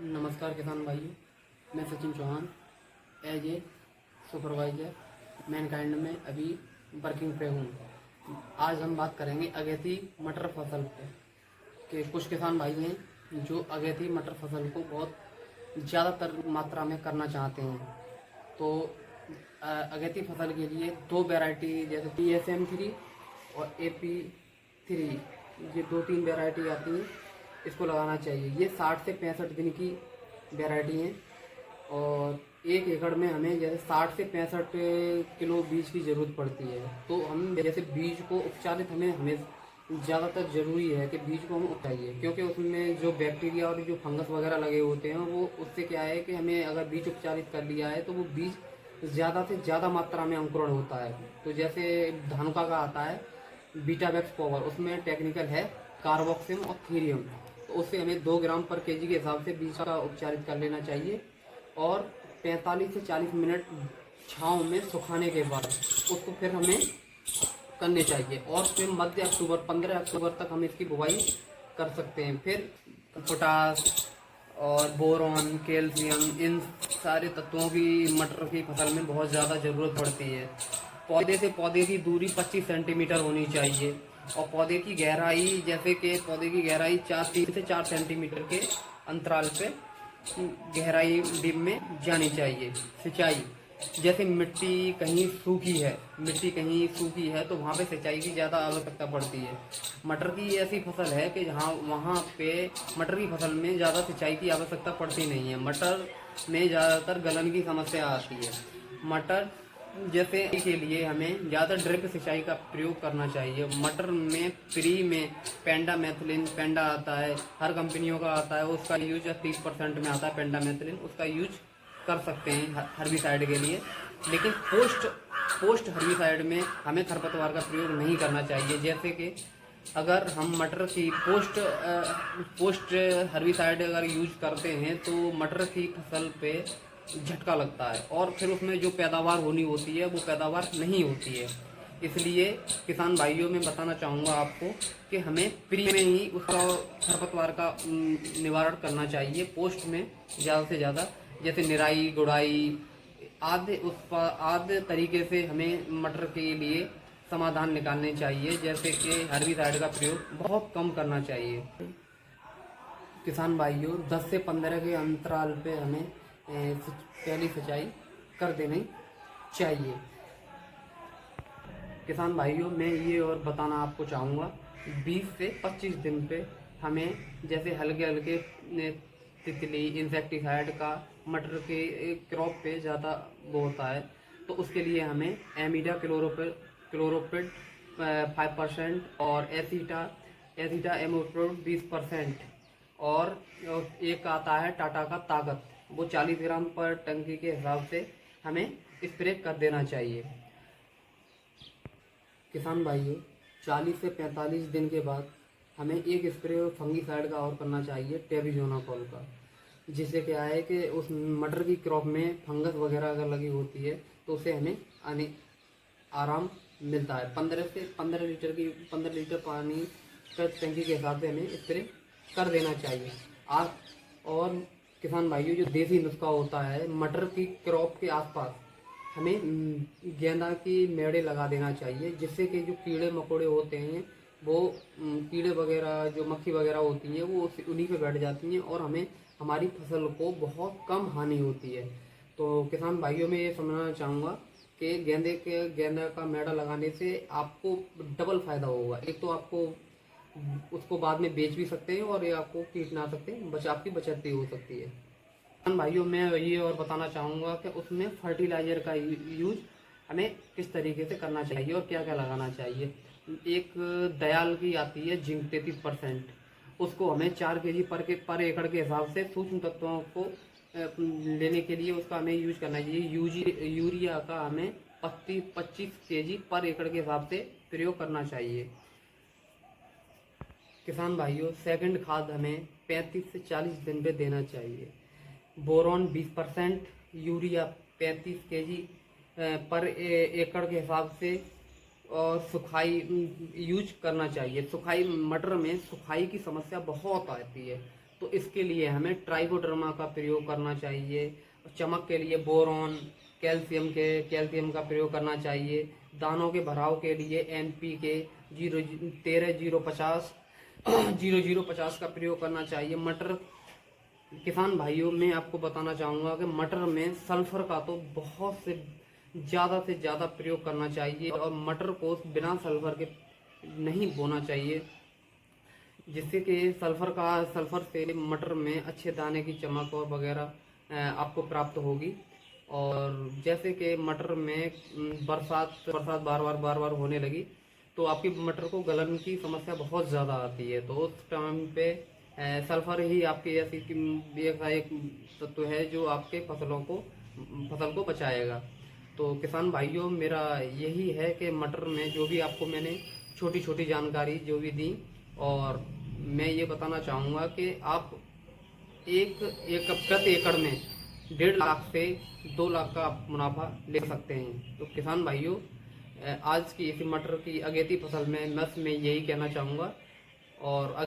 नमस्कार किसान भाइयों, मैं Sachin Chauhan as a supervisor Mankind में अभी वर्किंग पे हूँ। आज हम बात करेंगे अगेती मटर फसल पे कि कुछ किसान भाई हैं जो अगेती मटर फसल को बहुत ज़्यादातर मात्रा में करना चाहते हैं। तो अगेती फसल के लिए दो वैरायटी जैसे PSM3 और AP3, ये 2-3 वैरायटी आती हैं, इसको लगाना चाहिए। ये 60 से 65 दिन की वैरायटी हैं और 1 एकड़ में हमें जैसे 60 से 65 किलो बीज की ज़रूरत पड़ती है। तो हम जैसे बीज को उपचारित हमें ज़्यादातर ज़रूरी है कि बीज को हम उपचाइए, क्योंकि उसमें जो बैक्टीरिया और जो फंगस वगैरह लगे होते हैं वो उससे क्या है कि हमें अगर बीज उपचारित कर लिया है तो वो बीज ज़्यादा से ज़्यादा मात्रा में अंकुरण होता है। तो जैसे धानुका का आता है बीटावैक्स पावर, उसमें टेक्निकल है कार्बोक्सिम और थीरियम। तो उससे हमें 2 ग्राम पर केजी के हिसाब से बीज का उपचारित कर लेना चाहिए और 45 से 40 मिनट छांव में सुखाने के बाद उसको फिर हमें करने चाहिए। और फिर मध्य अक्टूबर 15 अक्टूबर तक हम इसकी बुवाई कर सकते हैं। फिर पोटास और बोरॉन, कैल्शियम, इन सारे तत्वों की मटर की फसल में बहुत ज़्यादा ज़रूरत पड़ती है। पौधे से पौधे की दूरी 25 सेंटीमीटर होनी चाहिए और पौधे की गहराई जैसे कि पौधे की गहराई 3 से 4 सेंटीमीटर के अंतराल पे गहराई डिप में जानी चाहिए। सिंचाई जैसे मिट्टी कहीं सूखी है तो वहाँ पे सिंचाई की ज़्यादा आवश्यकता पड़ती है। मटर की ऐसी फसल है कि जहाँ वहाँ पे मटर की फसल में ज़्यादा सिंचाई की आवश्यकता पड़ती नहीं है। मटर में ज़्यादातर गलन की समस्या आती है। मटर जैसे के लिए हमें ज़्यादा ड्रिप सिंचाई का प्रयोग करना चाहिए। मटर में फ्री में पेंडामेथिलिन आता है, हर कंपनियों का आता है, उसका यूज 30% में आता है पेंडामेथिलिन, उसका यूज कर सकते हैं हर्बिसाइड के लिए। लेकिन पोस्ट हर्बिसाइड में हमें खरपतवार का प्रयोग नहीं करना चाहिए। जैसे कि अगर हम मटर की पोस्ट हर्बिसाइड अगर यूज करते हैं तो मटर की फसल पे झटका लगता है और फिर उसमें जो पैदावार होनी होती है वो पैदावार नहीं होती है। इसलिए किसान भाइयों में बताना चाहूँगा आपको कि हमें प्री में ही उसका खरपतवार का निवारण करना चाहिए। पोस्ट में ज़्यादा से ज़्यादा जैसे निराई गुड़ाई आदि तरीके से हमें मटर के लिए समाधान निकालने चाहिए। जैसे कि हर्बिसाइड का प्रयोग बहुत कम करना चाहिए। किसान भाइयों 10 से 15 के अंतराल पे हमें पहली सिंचाई कर देनी चाहिए। किसान भाइयों मैं ये और बताना आपको चाहूँगा 20 से 25 दिन पे हमें जैसे हल्के हल्के तितली इंसेक्टिसाइड का मटर के क्रॉप पे ज़्यादा वो होता है, तो उसके लिए हमें एमिडा क्लोरोपिड 5% और एसिटा एमोप्रोड 20% और एक आता है टाटा का ताकत, वो 40 ग्राम पर टंकी के हिसाब से हमें स्प्रे कर देना चाहिए। किसान भाइयों 40 से 45 दिन के बाद हमें एक स्प्रे फंगीसाइड का और करना चाहिए टेबीजोनाकोल का, जिससे क्या है कि उस मटर की क्रॉप में फंगस वगैरह अगर लगी होती है तो उससे हमें आराम मिलता है। 15 लीटर पानी का टंकी के हिसाब से हमें स्प्रे कर देना चाहिए। और किसान भाइयों जो देसी नुस्खा होता है मटर की क्रॉप के आसपास हमें गेंदा की मेड़े लगा देना चाहिए, जिससे कि जो कीड़े मकोड़े होते हैं वो कीड़े वगैरह जो मक्खी वगैरह होती हैं वो उन्हीं पे बैठ जाती हैं और हमें हमारी फसल को बहुत कम हानि होती है। तो किसान भाइयों में ये समझना चाहूँगा कि गेंदा का मेड़ा लगाने से आपको डबल फायदा होगा। एक तो आपको उसको बाद में बेच भी सकते हैं और ये आपको कीटनाशक से आपकी बचत भी हो सकती है। किसान भाइयों मैं ये और बताना चाहूँगा कि उसमें फर्टिलाइजर का यूज हमें किस तरीके से करना चाहिए और क्या क्या लगाना चाहिए। एक दयाल की आती है जिंक 33%, उसको हमें 4 केजी पर एकड़ के हिसाब से सूक्ष्म तत्वों को लेने के लिए उसका हमें यूज करना चाहिए। यूरिया का हमें 25 केजी पर एकड़ के हिसाब से प्रयोग करना चाहिए। किसान भाइयों सेकंड खाद हमें 35 से 40 दिन पे देना चाहिए। बोरॉन 20%, यूरिया 35 केजी पर एकड़ के हिसाब से और सुखाई यूज करना चाहिए। सुखाई मटर में सुखाई की समस्या बहुत आती है, तो इसके लिए हमें ट्राइकोडर्मा का प्रयोग करना चाहिए। चमक के लिए बोरॉन, कैल्शियम का प्रयोग करना चाहिए। दानों के भराव के लिए NPK 13-050 0050 का प्रयोग करना चाहिए। मटर किसान भाइयों, मैं आपको बताना चाहूँगा कि मटर में सल्फर का तो बहुत से ज़्यादा प्रयोग करना चाहिए और मटर को बिना सल्फर के नहीं बोना चाहिए, जिससे कि सल्फर से मटर में अच्छे दाने की चमक और वगैरह आपको प्राप्त होगी। और जैसे कि मटर में बरसात बार बार होने लगी तो आपकी मटर को गलन की समस्या बहुत ज़्यादा आती है, तो उस टाइम पे सल्फर ही आपकी ऐसी एक तत्व है जो आपके फसल को बचाएगा। तो किसान भाइयों, मेरा यही है कि मटर में जो भी आपको मैंने छोटी छोटी जानकारी जो भी दी, और मैं ये बताना चाहूँगा कि आप एक प्रति एकड़ में 1.5 लाख से 2 लाख का आप मुनाफा ले सकते हैं। तो किसान भाइयों, आज की इसी मटर की अगेती फसल में मैं यही कहना चाहूँगा। और